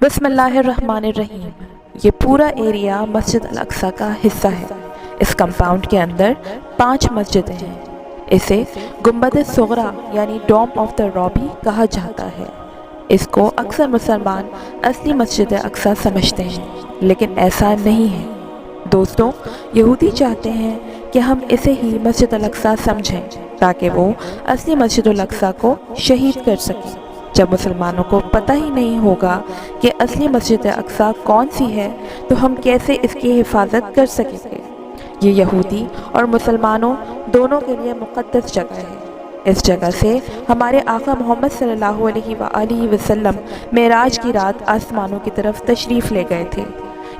بسم اللہ الرحمن الرحیم۔ یہ پورا ایریا مسجد الاقصیٰ کا حصہ ہے۔ اس کمپاؤنڈ کے اندر 5 مسجدیں ہیں۔ اسے گنبد صغریٰ یعنی ڈوم آف دا رابی کہا جاتا ہے۔ اس کو اکثر مسلمان اصلی مسجد اقصیٰ سمجھتے ہیں، لیکن ایسا نہیں ہے۔ دوستوں، یہودی چاہتے ہیں کہ ہم اسے ہی مسجد الاقصیٰ سمجھیں تاکہ وہ اصلی مسجد الاقصیٰ کو شہید کر سکیں۔ جب مسلمانوں کو پتہ ہی نہیں ہوگا کہ اصلی مسجد اقصیٰ کون سی ہے تو ہم کیسے اس کی حفاظت کر سکیں گے؟ یہ یہودی اور مسلمانوں دونوں کے لیے مقدس جگہ ہے۔ اس جگہ سے ہمارے آقا محمد صلی اللہ علیہ وآلہ وسلم معراج کی رات آسمانوں کی طرف تشریف لے گئے تھے۔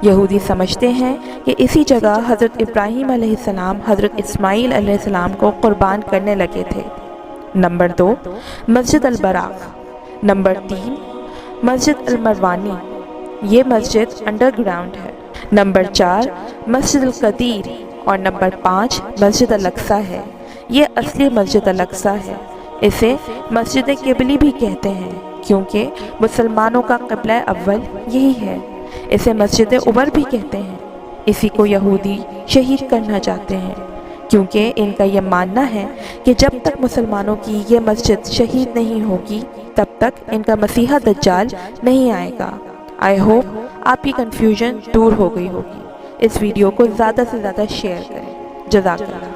یہودی سمجھتے ہیں کہ اسی جگہ حضرت ابراہیم علیہ السلام حضرت اسماعیل علیہ السلام کو قربان کرنے لگے تھے۔ نمبر 2، مسجد البراق۔ نمبر 3، مسجد المروانی، یہ مسجد انڈر گراؤنڈ ہے۔ نمبر 4، مسجد القدیر، اور نمبر 5 مسجد الاقصیٰ ہے۔ یہ اصلی مسجد الاقصیٰ ہے۔ اسے مسجد قبلی بھی کہتے ہیں کیونکہ مسلمانوں کا قبلہ اول یہی ہے۔ اسے مسجد عمر بھی کہتے ہیں۔ اسی کو یہودی شہید کرنا چاہتے ہیں کیونکہ ان کا یہ ماننا ہے کہ جب تک مسلمانوں کی یہ مسجد شہید نہیں ہوگی تب تک ان کا مسیحا دجال نہیں آئے گا۔ آئی ہوپ آپ کی کنفیوژن دور ہو گئی ہوگی۔ اس ویڈیو کو زیادہ سے زیادہ شیئر کریں۔ جزاک اللہ۔